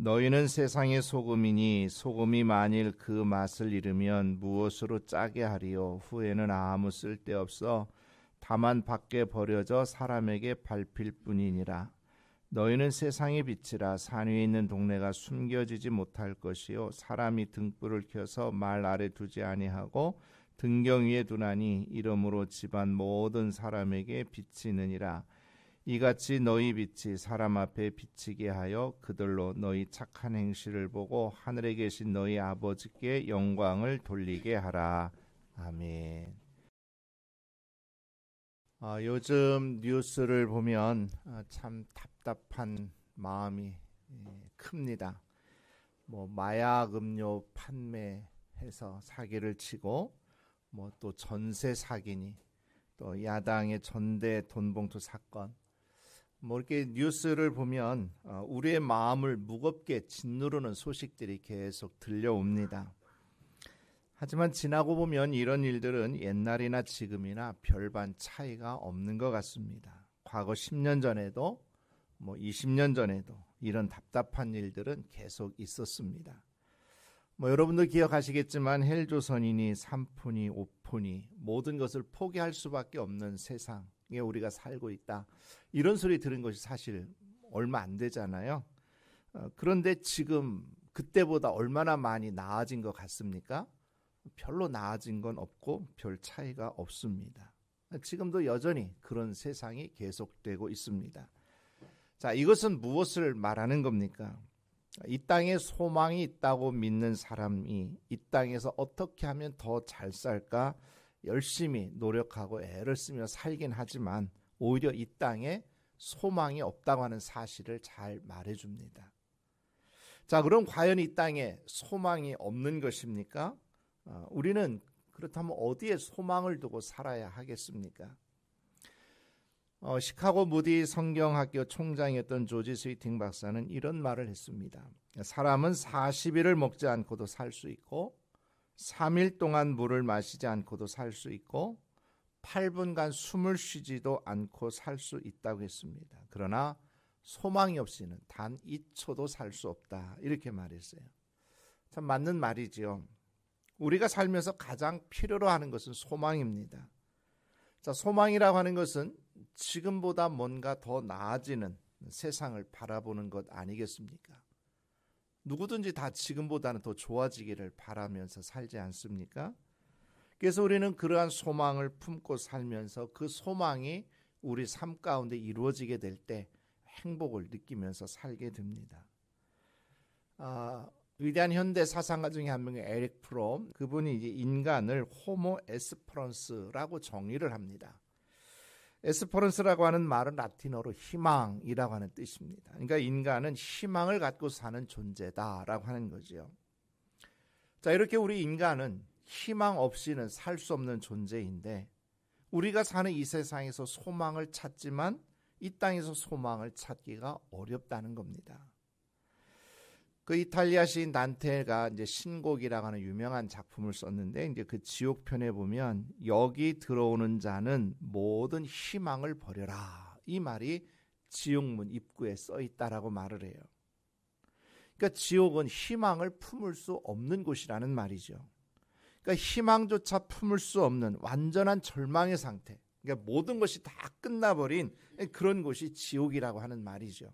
너희는 세상의 소금이니 소금이 만일 그 맛을 잃으면 무엇으로 짜게 하리요. 후에는 아무 쓸데없어 다만 밖에 버려져 사람에게 밟힐 뿐이니라. 너희는 세상의 빛이라. 산 위에 있는 동네가 숨겨지지 못할 것이요 사람이 등불을 켜서 말 아래 두지 아니하고 등경 위에 두나니 이러므로 집안 모든 사람에게 비치느니라. 이같이 너희 빛이 사람 앞에 비치게 하여 그들로 너희 착한 행실을 보고 하늘에 계신 너희 아버지께 영광을 돌리게 하라. 아멘. 요즘 뉴스를 보면 참 답답한 마음이 큽니다. 마약 음료 판매해서 사기를 치고 또 전세 사기니 또 야당의 전대 돈봉투 사건 이렇게 뉴스를 보면 우리의 마음을 무겁게 짓누르는 소식들이 계속 들려옵니다. 하지만 지나고 보면 이런 일들은 옛날이나 지금이나 별반 차이가 없는 것 같습니다. 과거 10년 전에도 20년 전에도 이런 답답한 일들은 계속 있었습니다. 여러분도 기억하시겠지만 헬조선이니 삼푼이 오푼이 모든 것을 포기할 수밖에 없는 세상에 우리가 살고 있다. 이런 소리 들은 것이 사실 얼마 안 되잖아요. 그런데 지금 그때보다 얼마나 많이 나아진 것 같습니까? 별로 나아진 건 없고 별 차이가 없습니다. 지금도 여전히 그런 세상이 계속되고 있습니다. 자, 이것은 무엇을 말하는 겁니까? 이 땅에 소망이 있다고 믿는 사람이 이 땅에서 어떻게 하면 더 잘 살까 열심히 노력하고 애를 쓰며 살긴 하지만 오히려 이 땅에 소망이 없다고 하는 사실을 잘 말해줍니다. 자, 그럼 과연 이 땅에 소망이 없는 것입니까? 우리는 그렇다면 어디에 소망을 두고 살아야 하겠습니까? 시카고 무디 성경학교 총장이었던 조지 스위팅 박사는 이런 말을 했습니다. 사람은 40일을 먹지 않고도 살 수 있고 3일 동안 물을 마시지 않고도 살 수 있고 8분간 숨을 쉬지도 않고 살 수 있다고 했습니다. 그러나 소망이 없이는 단 2초도 살 수 없다. 이렇게 말했어요. 참 맞는 말이지요. 우리가 살면서 가장 필요로 하는 것은 소망입니다. 자, 소망이라고 하는 것은 지금보다 뭔가 더 나아지는 세상을 바라보는 것 아니겠습니까? 누구든지 다 지금보다는 더 좋아지기를 바라면서 살지 않습니까? 그래서 우리는 그러한 소망을 품고 살면서 그 소망이 우리 삶 가운데 이루어지게 될 때 행복을 느끼면서 살게 됩니다. 위대한 현대 사상가 중에 한 명의 에릭 프롬, 그분이 이제 인간을 호모 에스퍼런스라고 정의를 합니다. 에스퍼런스라고 하는 말은 라틴어로 희망이라고 하는 뜻입니다. 그러니까 인간은 희망을 갖고 사는 존재다라고 하는 거죠. 자, 이렇게 우리 인간은 희망 없이는 살 수 없는 존재인데 우리가 사는 이 세상에서 소망을 찾지만 이 땅에서 소망을 찾기가 어렵다는 겁니다. 그 이탈리아 시인 단테가 이제 신곡이라고 하는 유명한 작품을 썼는데 이제 그 지옥편에 보면 여기 들어오는 자는 모든 희망을 버려라. 이 말이 지옥문 입구에 써 있다라고 말을 해요. 그러니까 지옥은 희망을 품을 수 없는 곳이라는 말이죠. 그러니까 희망조차 품을 수 없는 완전한 절망의 상태. 그러니까 모든 것이 다 끝나버린 그런 곳이 지옥이라고 하는 말이죠.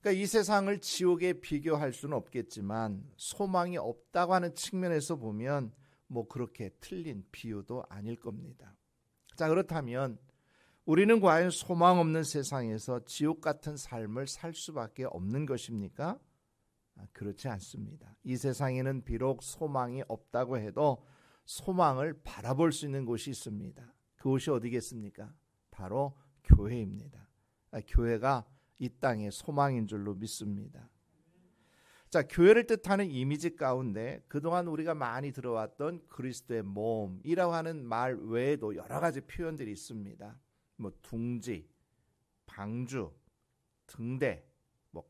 그러니까 이 세상을 지옥에 비교할 수는 없겠지만 소망이 없다고 하는 측면에서 보면 그렇게 틀린 비유도 아닐 겁니다. 자, 그렇다면 우리는 과연 소망 없는 세상에서 지옥 같은 삶을 살 수밖에 없는 것입니까? 그렇지 않습니다. 이 세상에는 비록 소망이 없다고 해도 소망을 바라볼 수 있는 곳이 있습니다. 그곳이 어디겠습니까? 바로 교회입니다. 교회가 이 땅의 소망인 줄로 믿습니다. 자, 교회를 뜻하는 이미지 가운데 그동안 우리가 많이 들어왔던 그리스도의 몸이라고 하는 말 외에도 여러 가지 표현들이 있습니다. 둥지, 방주, 등대,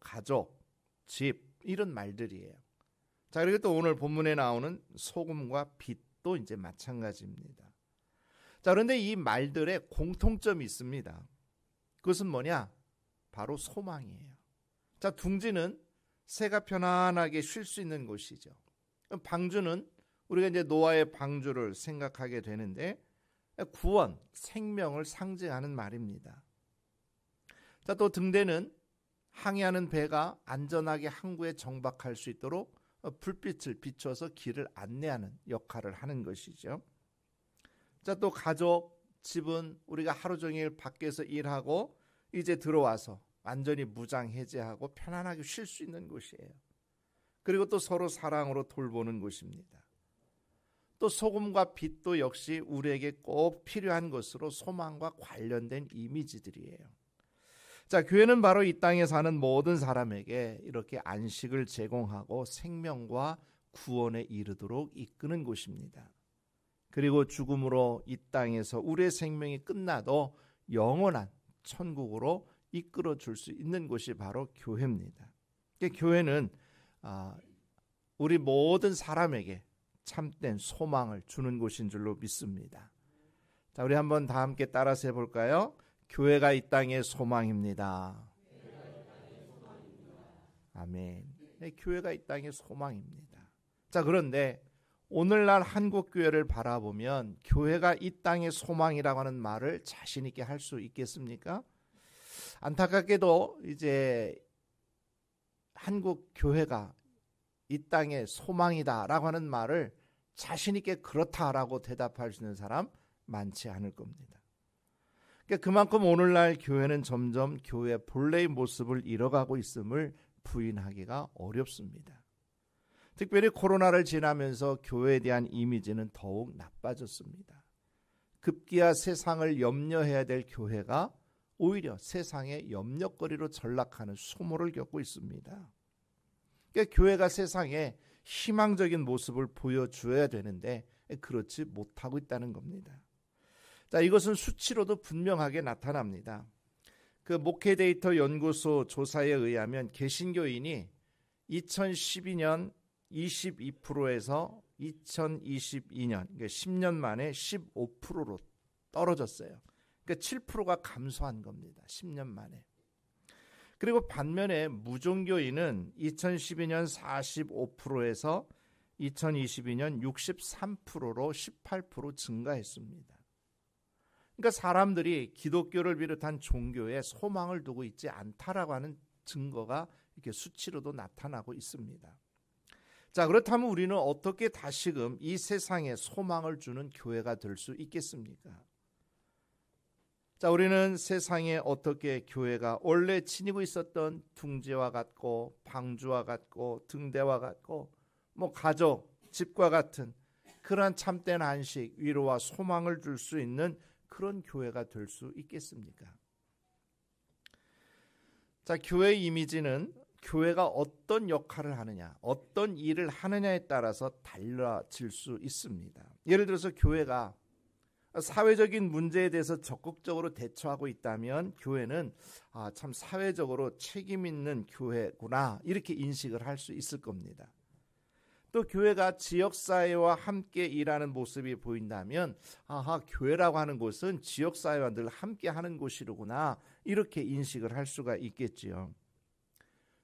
가족, 집 이런 말들이에요. 자, 그리고 또 오늘 본문에 나오는 소금과 빛도 이제 마찬가지입니다. 자, 그런데 이 말들의 공통점이 있습니다. 그것은 뭐냐? 바로 소망이에요. 자, 둥지는 새가 편안하게 쉴 수 있는 곳이죠. 방주는 우리가 이제 노아의 방주를 생각하게 되는데 구원, 생명을 상징하는 말입니다. 자, 또 등대는 항해하는 배가 안전하게 항구에 정박할 수 있도록 불빛을 비춰서 길을 안내하는 역할을 하는 것이죠. 자, 또 가족, 집은 우리가 하루 종일 밖에서 일하고 이제 들어와서 완전히 무장 해제하고 편안하게 쉴 수 있는 곳이에요. 그리고 또 서로 사랑으로 돌보는 곳입니다. 또 소금과 빛도 역시 우리에게 꼭 필요한 것으로 소망과 관련된 이미지들이에요. 자, 교회는 바로 이 땅에 사는 모든 사람에게 이렇게 안식을 제공하고 생명과 구원에 이르도록 이끄는 곳입니다. 그리고 죽음으로 이 땅에서 우리의 생명이 끝나도 영원한 천국으로 이끌어 줄 수 있는 곳이 바로 교회입니다. 교회는 우리 모든 사람에게 참된 소망을 주는 곳인 줄로 믿습니다. 자, 우리 한번 다 함께 따라서 해볼까요? 교회가 이 땅의 소망입니다. 아멘. 네, 교회가 이 땅의 소망입니다. 자, 그런데 오늘날 한국 교회를 바라보면 교회가 이 땅의 소망이라고 하는 말을 자신 있게 할 수 있겠습니까? 안타깝게도 이제 한국 교회가 이 땅의 소망이다라고 하는 말을 자신 있게 그렇다라고 대답할 수 있는 사람 많지 않을 겁니다. 그만큼 오늘날 교회는 점점 교회의 본래의 모습을 잃어가고 있음을 부인하기가 어렵습니다. 특별히 코로나를 지나면서 교회에 대한 이미지는 더욱 나빠졌습니다. 급기야 세상을 염려해야 될 교회가 오히려 세상의 염려거리로 전락하는 수모를 겪고 있습니다. 교회가 세상에 희망적인 모습을 보여줘야 되는데 그렇지 못하고 있다는 겁니다. 자, 이것은 수치로도 분명하게 나타납니다. 그 목회 데이터 연구소 조사에 의하면 개신교인이 2012년 22%에서 2022년, 그러니까 10년 만에 15%로 떨어졌어요. 그러니까 7%가 감소한 겁니다. 10년 만에. 그리고 반면에 무종교인은 2012년 45%에서 2022년 63%로 18% 증가했습니다. 그러니까 사람들이 기독교를 비롯한 종교에 소망을 두고 있지 않다라고 하는 증거가 이렇게 수치로도 나타나고 있습니다. 자, 그렇다면 우리는 어떻게 다시금 이 세상에 소망을 주는 교회가 될 수 있겠습니까? 자, 우리는 세상에 어떻게 교회가 원래 지니고 있었던 둥지와 같고 방주와 같고 등대와 같고 가족, 집과 같은 그러한 참된 안식, 위로와 소망을 줄 수 있는 그런 교회가 될 수 있겠습니까? 자, 교회의 이미지는 교회가 어떤 역할을 하느냐, 어떤 일을 하느냐에 따라서 달라질 수 있습니다. 예를 들어서 교회가 사회적인 문제에 대해서 적극적으로 대처하고 있다면 교회는 참 사회적으로 책임 있는 교회구나 이렇게 인식을 할 수 있을 겁니다. 또 교회가 지역사회와 함께 일하는 모습이 보인다면 교회라고 하는 곳은 지역사회와 늘 함께 하는 곳이로구나 이렇게 인식을 할 수가 있겠지요.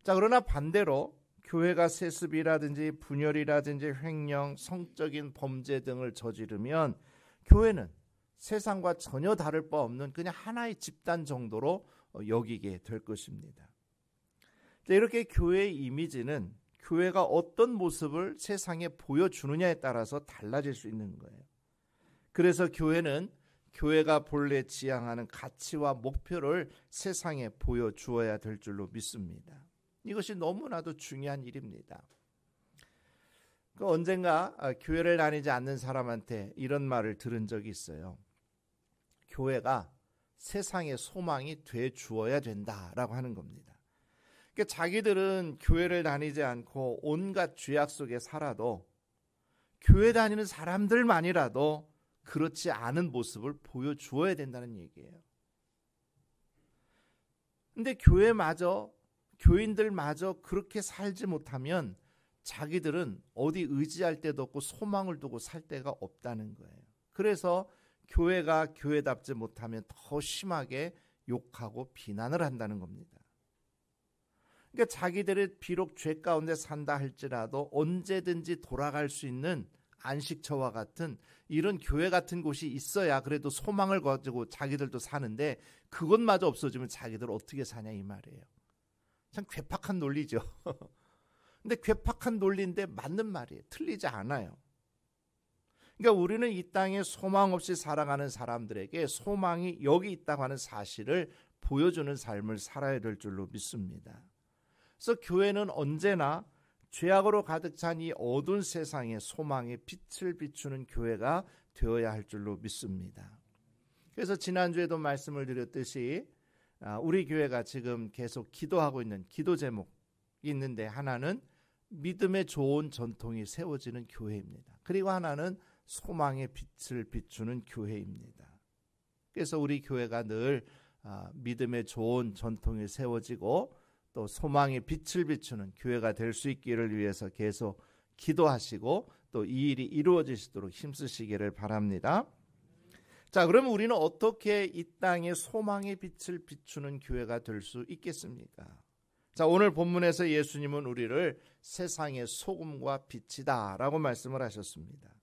자, 그러나 반대로 교회가 세습이라든지 분열이라든지 횡령, 성적인 범죄 등을 저지르면 교회는 세상과 전혀 다를 바 없는 그냥 하나의 집단 정도로 여기게 될 것입니다. 자, 이렇게 교회의 이미지는 교회가 어떤 모습을 세상에 보여주느냐에 따라서 달라질 수 있는 거예요. 그래서 교회는 교회가 본래 지향하는 가치와 목표를 세상에 보여주어야 될 줄로 믿습니다. 이것이 너무나도 중요한 일입니다. 언젠가 교회를 다니지 않는 사람한테 이런 말을 들은 적이 있어요. 교회가 세상의 소망이 돼 주어야 된다라고 하는 겁니다. 그러니까 자기들은 교회를 다니지 않고 온갖 죄악 속에 살아도 교회 다니는 사람들만이라도 그렇지 않은 모습을 보여주어야 된다는 얘기예요. 근데 교인들마저 그렇게 살지 못하면 자기들은 어디 의지할 데도 없고 소망을 두고 살 데가 없다는 거예요. 그래서 교회가 교회답지 못하면 더 심하게 욕하고 비난을 한다는 겁니다. 그러니까 자기들이 비록 죄 가운데 산다 할지라도 언제든지 돌아갈 수 있는 안식처와 같은 이런 교회 같은 곳이 있어야 그래도 소망을 가지고 자기들도 사는데 그것마저 없어지면 자기들 어떻게 사냐 이 말이에요. 참 괴팍한 논리죠. 근데 괴팍한 논리인데 맞는 말이에요. 틀리지 않아요. 그러니까 우리는 이 땅에 소망 없이 살아가는 사람들에게 소망이 여기 있다고 하는 사실을 보여주는 삶을 살아야 될 줄로 믿습니다. 그래서 교회는 언제나 죄악으로 가득 찬 이 어두운 세상에 소망의 빛을 비추는 교회가 되어야 할 줄로 믿습니다. 그래서 지난주에도 말씀을 드렸듯이 우리 교회가 지금 계속 기도하고 있는 기도 제목이 있는데 하나는 믿음의 좋은 전통이 세워지는 교회입니다. 그리고 하나는 소망의 빛을 비추는 교회입니다. 그래서 우리 교회가 늘 믿음의 좋은 전통이 세워지고 또 소망의 빛을 비추는 교회가 될 수 있기를 위해서 계속 기도하시고 또 이 일이 이루어지시도록 힘쓰시기를 바랍니다. 자, 그러면 우리는 어떻게 이 땅에 소망의 빛을 비추는 교회가 될 수 있겠습니까? 자, 오늘 본문에서 예수님은 우리를 세상의 소금과 빛이다 라고 말씀을 하셨습니다.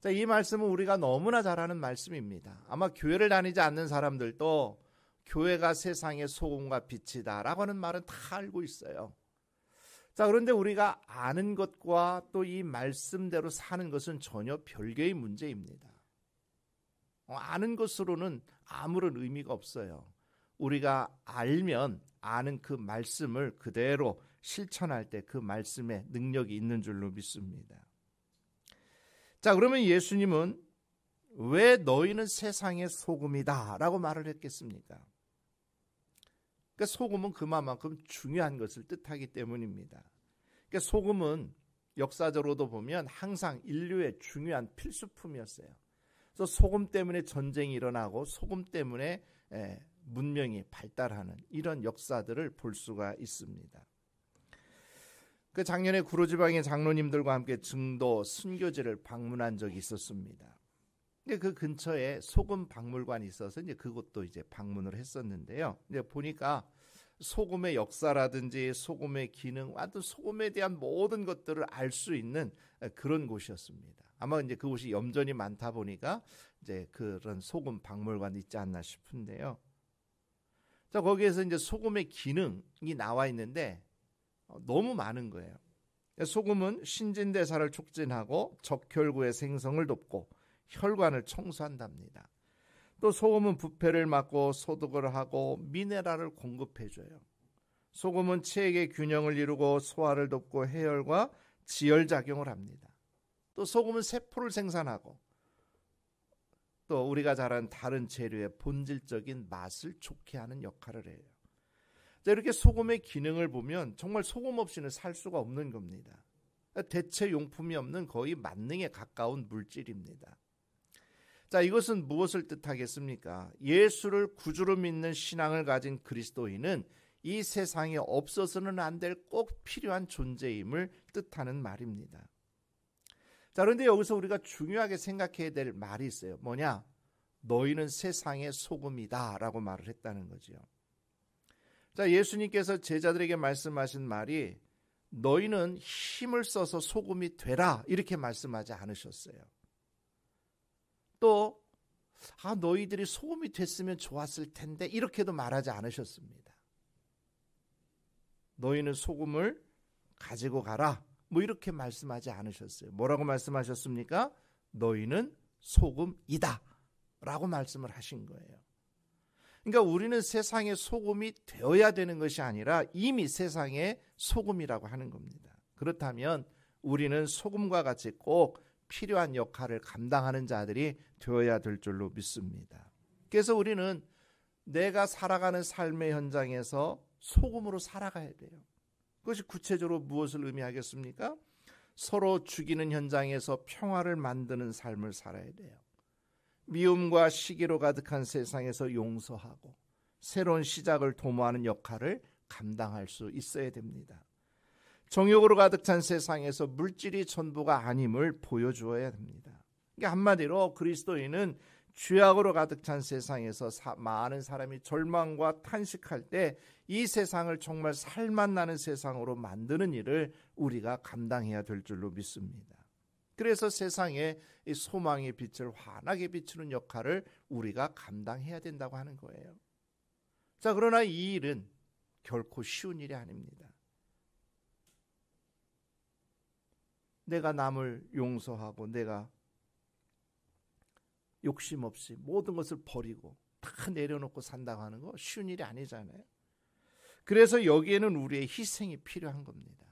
자, 이 말씀은 우리가 너무나 잘 아는 말씀입니다. 아마 교회를 다니지 않는 사람들도 교회가 세상의 소금과 빛이다 라고 하는 말은 다 알고 있어요. 자, 그런데 우리가 아는 것과 또 이 말씀대로 사는 것은 전혀 별개의 문제입니다. 아는 것으로는 아무런 의미가 없어요. 우리가 알면 아는 그 말씀을 그대로 실천할 때 그 말씀에 능력이 있는 줄로 믿습니다. 자, 그러면 예수님은 왜 너희는 세상의 소금이다 라고 말을 했겠습니까? 그러니까 소금은 그만큼 중요한 것을 뜻하기 때문입니다. 그러니까 소금은 역사적으로도 보면 항상 인류의 중요한 필수품이었어요. 그래서 소금 때문에 전쟁이 일어나고 소금 때문에 문명이 발달하는 이런 역사들을 볼 수가 있습니다. 그 작년에 구로지방의 장로님들과 함께 증도 순교지를 방문한 적이 있었습니다. 그 근처에 소금 박물관이 있어서 이제 그것도 이제 방문을 했었는데요. 이제 보니까 소금의 역사라든지 소금의 기능, 완전 소금에 대한 모든 것들을 알 수 있는 그런 곳이었습니다. 아마 이제 그곳이 염전이 많다 보니까 이제 그런 소금 박물관이 있지 않나 싶은데요. 자, 거기에서 이제 소금의 기능이 나와 있는데 너무 많은 거예요. 소금은 신진대사를 촉진하고 적혈구의 생성을 돕고 혈관을 청소한답니다. 또 소금은 부패를 막고 소독을 하고 미네랄을 공급해줘요. 소금은 체액의 균형을 이루고 소화를 돕고 해열과 지혈작용을 합니다. 또 소금은 세포를 생산하고 또 우리가 잘 아는 다른 재료의 본질적인 맛을 좋게 하는 역할을 해요. 자, 이렇게 소금의 기능을 보면 정말 소금 없이는 살 수가 없는 겁니다. 대체 용품이 없는 거의 만능에 가까운 물질입니다. 자, 이것은 무엇을 뜻하겠습니까? 예수를 구주로 믿는 신앙을 가진 그리스도인은 이 세상에 없어서는 안 될 꼭 필요한 존재임을 뜻하는 말입니다. 자, 그런데 여기서 우리가 중요하게 생각해야 될 말이 있어요. 뭐냐? 너희는 세상의 소금이다 라고 말을 했다는 거죠. 자, 예수님께서 제자들에게 말씀하신 말이 너희는 힘을 써서 소금이 되라 이렇게 말씀하지 않으셨어요. 또 너희들이 소금이 됐으면 좋았을 텐데 이렇게도 말하지 않으셨습니다. 너희는 소금을 가지고 가라 뭐 이렇게 말씀하지 않으셨어요. 뭐라고 말씀하셨습니까? 너희는 소금이다 라고 말씀을 하신 거예요. 그러니까 우리는 세상의 소금이 되어야 되는 것이 아니라 이미 세상의 소금이라고 하는 겁니다. 그렇다면 우리는 소금과 같이 꼭 필요한 역할을 감당하는 자들이 되어야 될 줄로 믿습니다. 그래서 우리는 내가 살아가는 삶의 현장에서 소금으로 살아가야 돼요. 그것이 구체적으로 무엇을 의미하겠습니까? 서로 죽이는 현장에서 평화를 만드는 삶을 살아야 돼요. 미움과 시기로 가득한 세상에서 용서하고 새로운 시작을 도모하는 역할을 감당할 수 있어야 됩니다. 정욕으로 가득 찬 세상에서 물질이 전부가 아님을 보여주어야 됩니다. 그러니까 한마디로 그리스도인은 죄악으로 가득 찬 세상에서 많은 사람이 절망과 탄식할 때 이 세상을 정말 살맛나는 세상으로 만드는 일을 우리가 감당해야 될 줄로 믿습니다. 그래서 세상에 이 소망의 빛을 환하게 비추는 역할을 우리가 감당해야 된다고 하는 거예요. 자, 그러나 이 일은 결코 쉬운 일이 아닙니다. 내가 남을 용서하고 내가 욕심 없이 모든 것을 버리고 다 내려놓고 산다고 하는 거 쉬운 일이 아니잖아요. 그래서 여기에는 우리의 희생이 필요한 겁니다.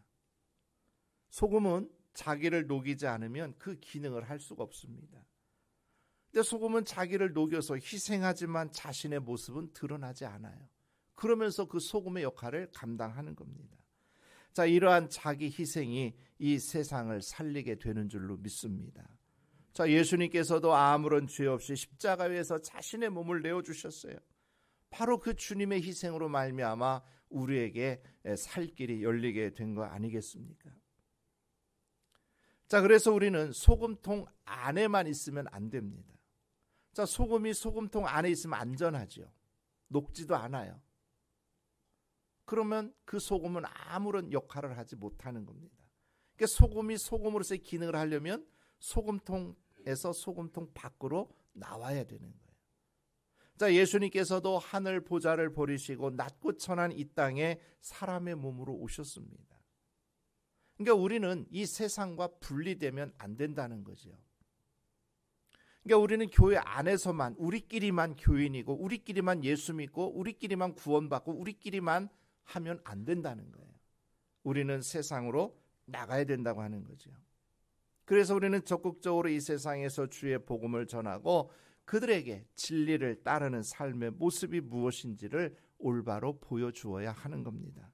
소금은 자기를 녹이지 않으면 그 기능을 할 수가 없습니다. 근데 소금은 자기를 녹여서 희생하지만 자신의 모습은 드러나지 않아요. 그러면서 그 소금의 역할을 감당하는 겁니다. 자, 이러한 자기 희생이 이 세상을 살리게 되는 줄로 믿습니다. 자, 예수님께서도 아무런 죄 없이 십자가 위에서 자신의 몸을 내어주셨어요. 바로 그 주님의 희생으로 말미암아 우리에게 살 길이 열리게 된 거 아니겠습니까? 자, 그래서 우리는 소금통 안에만 있으면 안 됩니다. 자, 소금이 소금통 안에 있으면 안전하죠. 녹지도 않아요. 그러면 그 소금은 아무런 역할을 하지 못하는 겁니다. 그러니까 소금이 소금으로서의 기능을 하려면 소금통에서 소금통 밖으로 나와야 되는 거예요. 자, 예수님께서도 하늘 보좌를 버리시고 낮고 천한 이 땅에 사람의 몸으로 오셨습니다. 그러니까 우리는 이 세상과 분리되면 안 된다는 거죠. 그러니까 우리는 교회 안에서만 우리끼리만 교인이고 우리끼리만 예수 믿고 우리끼리만 구원받고 우리끼리만 하면 안 된다는 거예요. 우리는 세상으로 나가야 된다고 하는 거죠. 그래서 우리는 적극적으로 이 세상에서 주의 복음을 전하고 그들에게 진리를 따르는 삶의 모습이 무엇인지를 올바로 보여주어야 하는 겁니다.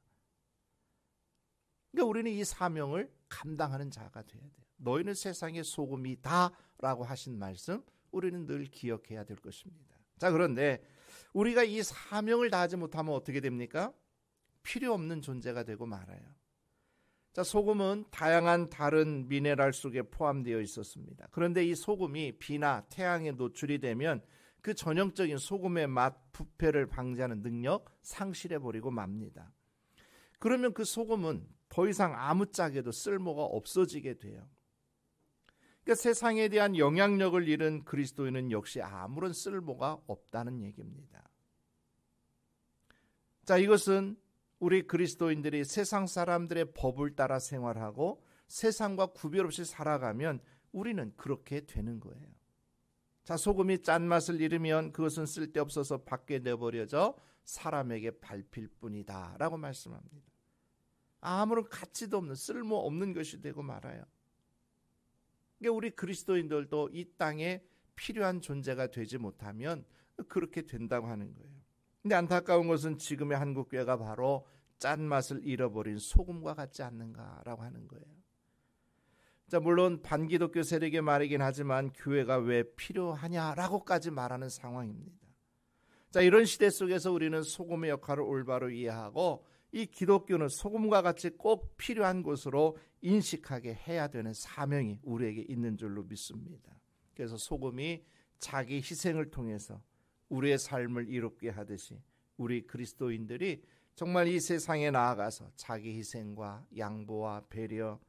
그러니까 우리는 이 사명을 감당하는 자가 돼야 돼요. 너희는 세상의 소금이다 라고 하신 말씀 우리는 늘 기억해야 될 것입니다. 자, 그런데 우리가 이 사명을 다하지 못하면 어떻게 됩니까? 필요 없는 존재가 되고 말아요. 자, 소금은 다양한 다른 미네랄 속에 포함되어 있었습니다. 그런데 이 소금이 비나 태양에 노출이 되면 그 전형적인 소금의 맛, 부패를 방지하는 능력 상실해버리고 맙니다. 그러면 그 소금은 더 이상 아무짝에도 쓸모가 없어지게 돼요. 그러니까 세상에 대한 영향력을 잃은 그리스도인은 역시 아무런 쓸모가 없다는 얘기입니다. 자, 이것은 우리 그리스도인들이 세상 사람들의 법을 따라 생활하고 세상과 구별 없이 살아가면 우리는 그렇게 되는 거예요. 자, 소금이 짠맛을 잃으면 그것은 쓸데없어서 밖에 내버려져 사람에게 밟힐 뿐이다 라고 말씀합니다. 아무런 가치도 없는 쓸모없는 것이 되고 말아요. 그러니까 우리 그리스도인들도 이 땅에 필요한 존재가 되지 못하면 그렇게 된다고 하는 거예요. 근데 안타까운 것은 지금의 한국교회가 바로 짠맛을 잃어버린 소금과 같지 않는가라고 하는 거예요. 자, 물론 반기독교 세력의 말이긴 하지만 교회가 왜 필요하냐라고까지 말하는 상황입니다. 자, 이런 시대 속에서 우리는 소금의 역할을 올바로 이해하고 이 기독교는 소금과 같이 꼭 필요한 곳으로 인식하게 해야 되는 사명이 우리에게 있는 줄로 믿습니다. 그래서 소금이 자기 희생을 통해서 우리의 삶을 이롭게 하듯이 우리 그리스도인들이 정말 이 세상에 나아가서 자기 희생과 양보와 배려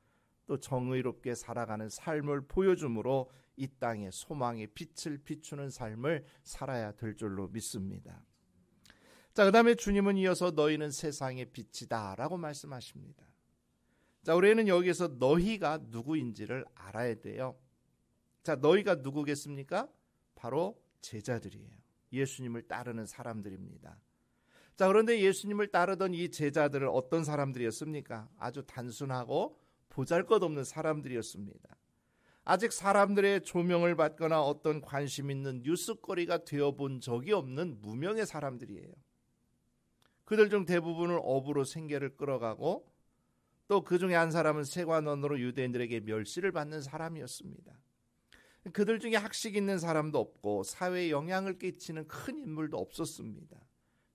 또 정의롭게 살아가는 삶을 보여줌으로 이 땅에 소망의 빛을 비추는 삶을 살아야 될 줄로 믿습니다. 자, 그 다음에 주님은 이어서 너희는 세상의 빛이다 라고 말씀하십니다. 자, 우리는 여기서 너희가 누구인지를 알아야 돼요. 자, 너희가 누구겠습니까? 바로 제자들이에요. 예수님을 따르는 사람들입니다. 자, 그런데 예수님을 따르던 이 제자들은 어떤 사람들이었습니까? 아주 단순하고 보잘것없는 사람들이었습니다. 아직 사람들의 조명을 받거나 어떤 관심 있는 뉴스거리가 되어본 적이 없는 무명의 사람들이에요. 그들 중 대부분을 업으로 생계를 끌어가고 또 그 중에 한 사람은 세관원으로 유대인들에게 멸시를 받는 사람이었습니다. 그들 중에 학식 있는 사람도 없고 사회에 영향을 끼치는 큰 인물도 없었습니다.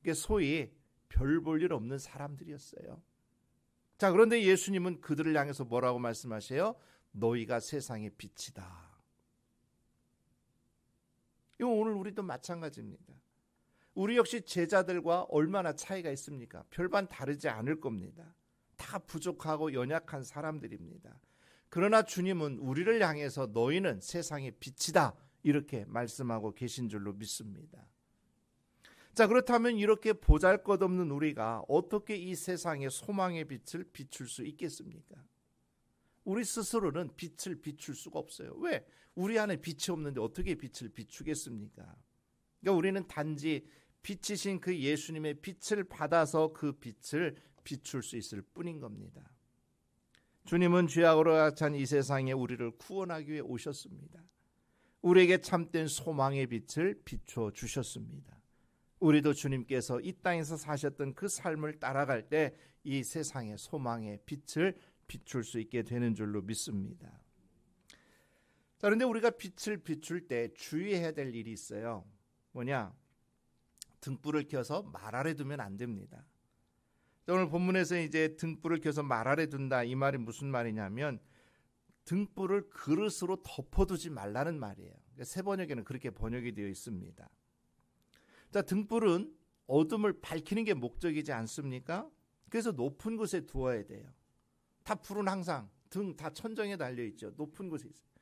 이게 소위 별 볼 일 없는 사람들이었어요. 자, 그런데 예수님은 그들을 향해서 뭐라고 말씀하세요? 너희가 세상의 빛이다. 이거 오늘 우리도 마찬가지입니다. 우리 역시 제자들과 얼마나 차이가 있습니까? 별반 다르지 않을 겁니다. 다 부족하고 연약한 사람들입니다. 그러나 주님은 우리를 향해서 너희는 세상의 빛이다 이렇게 말씀하고 계신 줄로 믿습니다. 자, 그렇다면 이렇게 보잘것없는 우리가 어떻게 이 세상의 소망의 빛을 비출 수 있겠습니까? 우리 스스로는 빛을 비출 수가 없어요. 왜? 우리 안에 빛이 없는데 어떻게 빛을 비추겠습니까? 그러니까 우리는 단지 빛이신 그 예수님의 빛을 받아서 그 빛을 비출 수 있을 뿐인 겁니다. 주님은 죄악으로 찬 이 세상에 우리를 구원하기 위해 오셨습니다. 우리에게 참된 소망의 빛을 비춰 주셨습니다. 우리도 주님께서 이 땅에서 사셨던 그 삶을 따라갈 때 이 세상의 소망의 빛을 비출 수 있게 되는 줄로 믿습니다. 자, 그런데 우리가 빛을 비출 때 주의해야 될 일이 있어요. 뭐냐? 등불을 켜서 말 아래 두면 안 됩니다. 오늘 본문에서 이제 등불을 켜서 말 아래 둔다 이 말이 무슨 말이냐면 등불을 그릇으로 덮어두지 말라는 말이에요. 새 번역에는 그렇게 번역이 되어 있습니다. 자, 등불은 어둠을 밝히는 게 목적이지 않습니까? 그래서 높은 곳에 두어야 돼요. 다 불은 항상 등 다 천정에 달려 있죠. 높은 곳에 있어요.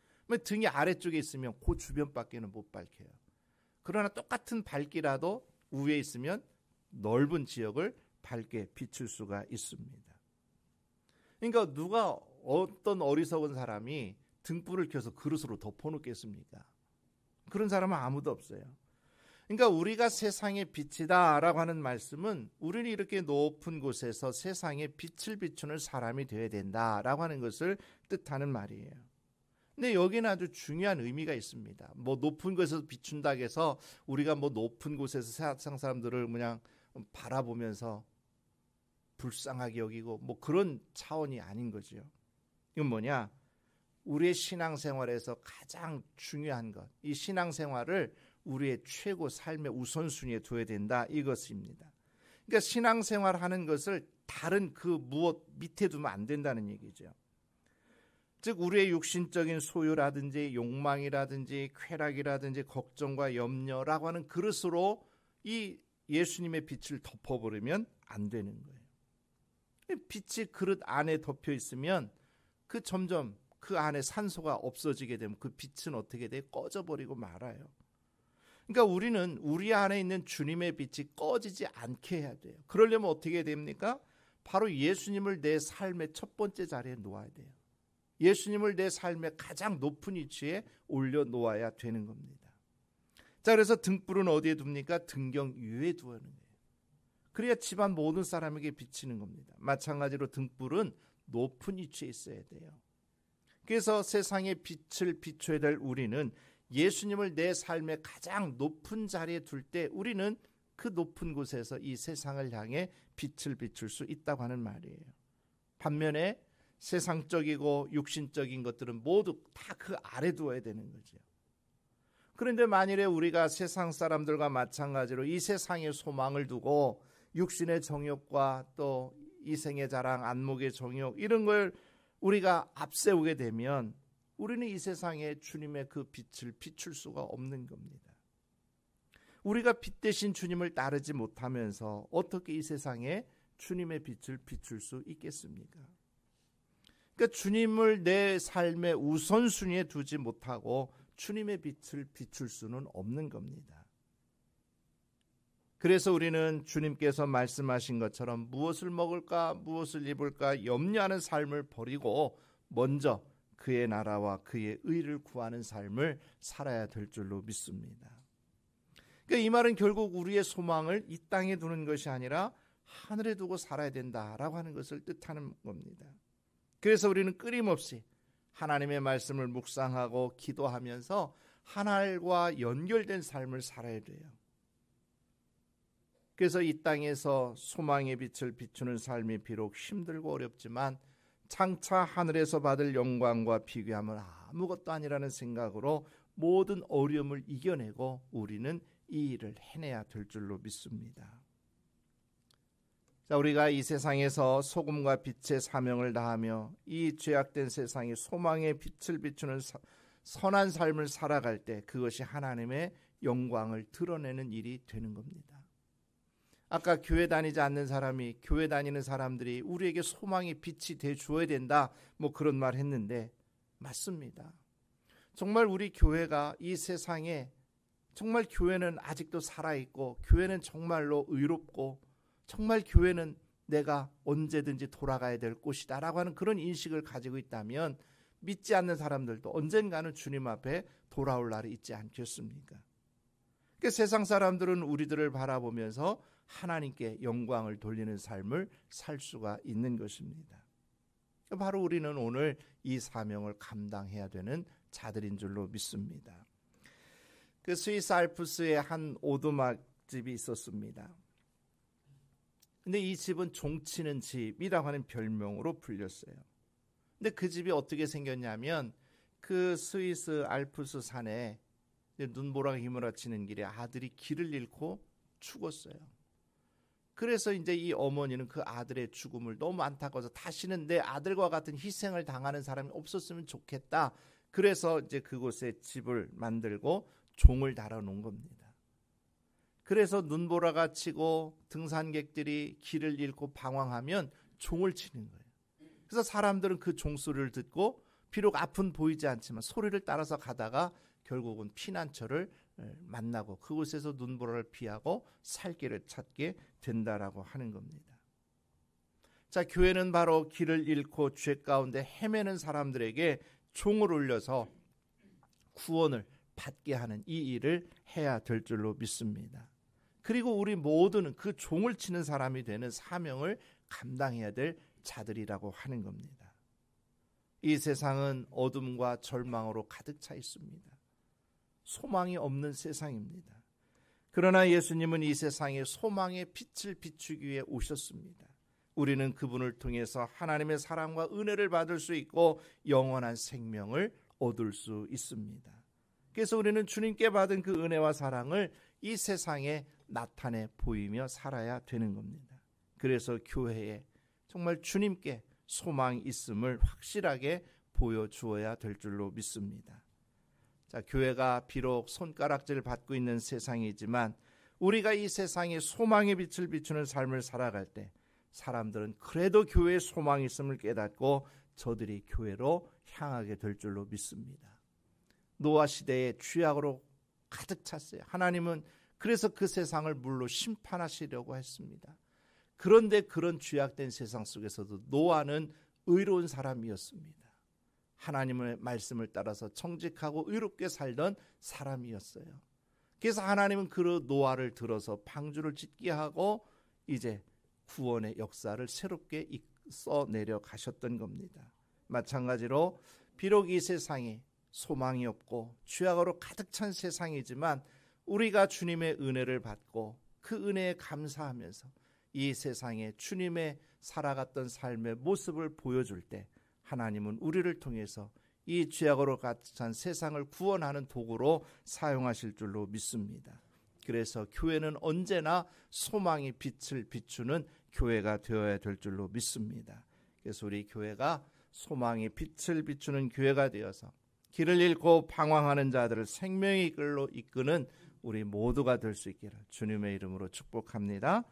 등이 아래쪽에 있으면 그 주변밖에는 못 밝혀요. 그러나 똑같은 밝기라도 위에 있으면 넓은 지역을 밝게 비출 수가 있습니다. 그러니까 누가 어떤 어리석은 사람이 등불을 켜서 그릇으로 덮어놓겠습니까? 그런 사람은 아무도 없어요. 그러니까 우리가 세상의 빛이다 라고 하는 말씀은 우리는 이렇게 높은 곳에서 세상에 빛을 비추는 사람이 되어야 된다라고 하는 것을 뜻하는 말이에요. 근데 여기는 아주 중요한 의미가 있습니다. 뭐 높은 곳에서 비춘다 해서 우리가 뭐 높은 곳에서 세상 사람들을 그냥 바라보면서 불쌍하게 여기고 뭐 그런 차원이 아닌 거죠. 이건 뭐냐? 우리의 신앙생활에서 가장 중요한 것, 이 신앙생활을 우리의 최고 삶의 우선순위에 둬야 된다 이것입니다. 그러니까 신앙생활하는 것을 다른 그 무엇 밑에 두면 안 된다는 얘기죠. 즉 우리의 육신적인 소유라든지 욕망이라든지 쾌락이라든지 걱정과 염려라고 하는 그릇으로 이 예수님의 빛을 덮어버리면 안 되는 거예요. 빛이 그릇 안에 덮여 있으면 그 점점 그 안에 산소가 없어지게 되면 그 빛은 어떻게 돼? 꺼져버리고 말아요. 그러니까 우리는 우리 안에 있는 주님의 빛이 꺼지지 않게 해야 돼요. 그러려면 어떻게 됩니까? 바로 예수님을 내 삶의 첫 번째 자리에 놓아야 돼요. 예수님을 내 삶의 가장 높은 위치에 올려놓아야 되는 겁니다. 자, 그래서 등불은 어디에 둡니까? 등경 위에 두는 거예요. 그래야 집안 모든 사람에게 비치는 겁니다. 마찬가지로 등불은 높은 위치에 있어야 돼요. 그래서 세상의 빛을 비춰야 될 우리는 예수님을 내 삶의 가장 높은 자리에 둘 때 우리는 그 높은 곳에서 이 세상을 향해 빛을 비출 수 있다고 하는 말이에요. 반면에 세상적이고 육신적인 것들은 모두 다 그 아래 두어야 되는 거죠. 그런데 만일에 우리가 세상 사람들과 마찬가지로 이 세상의 소망을 두고 육신의 정욕과 또 이생의 자랑, 안목의 정욕 이런 걸 우리가 앞세우게 되면 우리는 이 세상에 주님의 그 빛을 비출 수가 없는 겁니다. 우리가 빛 대신 주님을 따르지 못하면서 어떻게 이 세상에 주님의 빛을 비출 수 있겠습니까? 그러니까 주님을 내 삶의 우선순위에 두지 못하고 주님의 빛을 비출 수는 없는 겁니다. 그래서 우리는 주님께서 말씀하신 것처럼 무엇을 먹을까, 무엇을 입을까 염려하는 삶을 버리고 먼저 그의 나라와 그의 의를 구하는 삶을 살아야 될 줄로 믿습니다. 그러니까 이 말은 결국 우리의 소망을 이 땅에 두는 것이 아니라 하늘에 두고 살아야 된다라고 하는 것을 뜻하는 겁니다. 그래서 우리는 끊임없이 하나님의 말씀을 묵상하고 기도하면서 하늘과 연결된 삶을 살아야 돼요. 그래서 이 땅에서 소망의 빛을 비추는 삶이 비록 힘들고 어렵지만 장차 하늘에서 받을 영광과 비교하면 아무것도 아니라는 생각으로 모든 어려움을 이겨내고 우리는 이 일을 해내야 될 줄로 믿습니다. 자, 우리가 이 세상에서 소금과 빛의 사명을 다하며 이 죄악된 세상에 소망의 빛을 비추는 선한 삶을 살아갈 때 그것이 하나님의 영광을 드러내는 일이 되는 겁니다. 아까 교회 다니지 않는 사람이 교회 다니는 사람들이 우리에게 소망의 빛이 돼 주어야 된다, 뭐 그런 말 했는데 맞습니다. 정말 우리 교회가 이 세상에 정말 교회는 아직도 살아있고 교회는 정말로 의롭고 정말 교회는 내가 언제든지 돌아가야 될 곳이다 라고 하는 그런 인식을 가지고 있다면 믿지 않는 사람들도 언젠가는 주님 앞에 돌아올 날이 있지 않겠습니까? 그러니까 세상 사람들은 우리들을 바라보면서 하나님께 영광을 돌리는 삶을 살 수가 있는 것입니다. 바로 우리는 오늘 이 사명을 감당해야 되는 자들인 줄로 믿습니다. 그 스위스 알프스에 한 오두막집이 있었습니다. 근데 이 집은 종치는 집이라고 하는 별명으로 불렸어요. 근데 그 집이 어떻게 생겼냐면 그 스위스 알프스 산에 눈보라가 휘몰아치는 길에 아들이 길을 잃고 죽었어요. 그래서 이제 이 어머니는 그 아들의 죽음을 너무 안타까워서 다시는 내 아들과 같은 희생을 당하는 사람이 없었으면 좋겠다. 그래서 이제 그곳에 집을 만들고 종을 달아놓은 겁니다. 그래서 눈보라가 치고 등산객들이 길을 잃고 방황하면 종을 치는 거예요. 그래서 사람들은 그 종소리를 듣고 비록 앞은 보이지 않지만 소리를 따라서 가다가 결국은 피난처를 만나고 그곳에서 눈보라를 피하고 살 길을 찾게 된다라고 하는 겁니다. 자, 교회는 바로 길을 잃고 죄 가운데 헤매는 사람들에게 종을 올려서 구원을 받게 하는 이 일을 해야 될 줄로 믿습니다. 그리고 우리 모두는 그 종을 치는 사람이 되는 사명을 감당해야 될 자들이라고 하는 겁니다. 이 세상은 어둠과 절망으로 가득 차 있습니다. 소망이 없는 세상입니다. 그러나 예수님은 이 세상에 소망의 빛을 비추기 위해 오셨습니다. 우리는 그분을 통해서 하나님의 사랑과 은혜를 받을 수 있고 영원한 생명을 얻을 수 있습니다. 그래서 우리는 주님께 받은 그 은혜와 사랑을 이 세상에 나타내 보이며 살아야 되는 겁니다. 그래서 교회에 정말 주님께 소망이 있음을 확실하게 보여주어야 될 줄로 믿습니다. 자, 교회가 비록 손가락질을 받고 있는 세상이지만 우리가 이 세상에 소망의 빛을 비추는 삶을 살아갈 때 사람들은 그래도 교회에 소망이 있음을 깨닫고 저들이 교회로 향하게 될 줄로 믿습니다. 노아 시대에 죄악으로 가득 찼어요. 하나님은 그래서 그 세상을 물로 심판하시려고 했습니다. 그런데 그런 죄악된 세상 속에서도 노아는 의로운 사람이었습니다. 하나님의 말씀을 따라서 정직하고 의롭게 살던 사람이었어요. 그래서 하나님은 그 노아를 들어서 방주를 짓게 하고 이제 구원의 역사를 새롭게 써내려 가셨던 겁니다. 마찬가지로 비록 이 세상에 소망이 없고 죄악으로 가득 찬 세상이지만 우리가 주님의 은혜를 받고 그 은혜에 감사하면서 이 세상에 주님의 살아갔던 삶의 모습을 보여줄 때 하나님은 우리를 통해서 이 죄악으로 가득 찬 세상을 구원하는 도구로 사용하실 줄로 믿습니다. 그래서 교회는 언제나 소망의 빛을 비추는 교회가 되어야 될 줄로 믿습니다. 그래서 우리 교회가 소망의 빛을 비추는 교회가 되어서 길을 잃고 방황하는 자들을 생명의 길로 이끄는 우리 모두가 될 수 있기를 주님의 이름으로 축복합니다.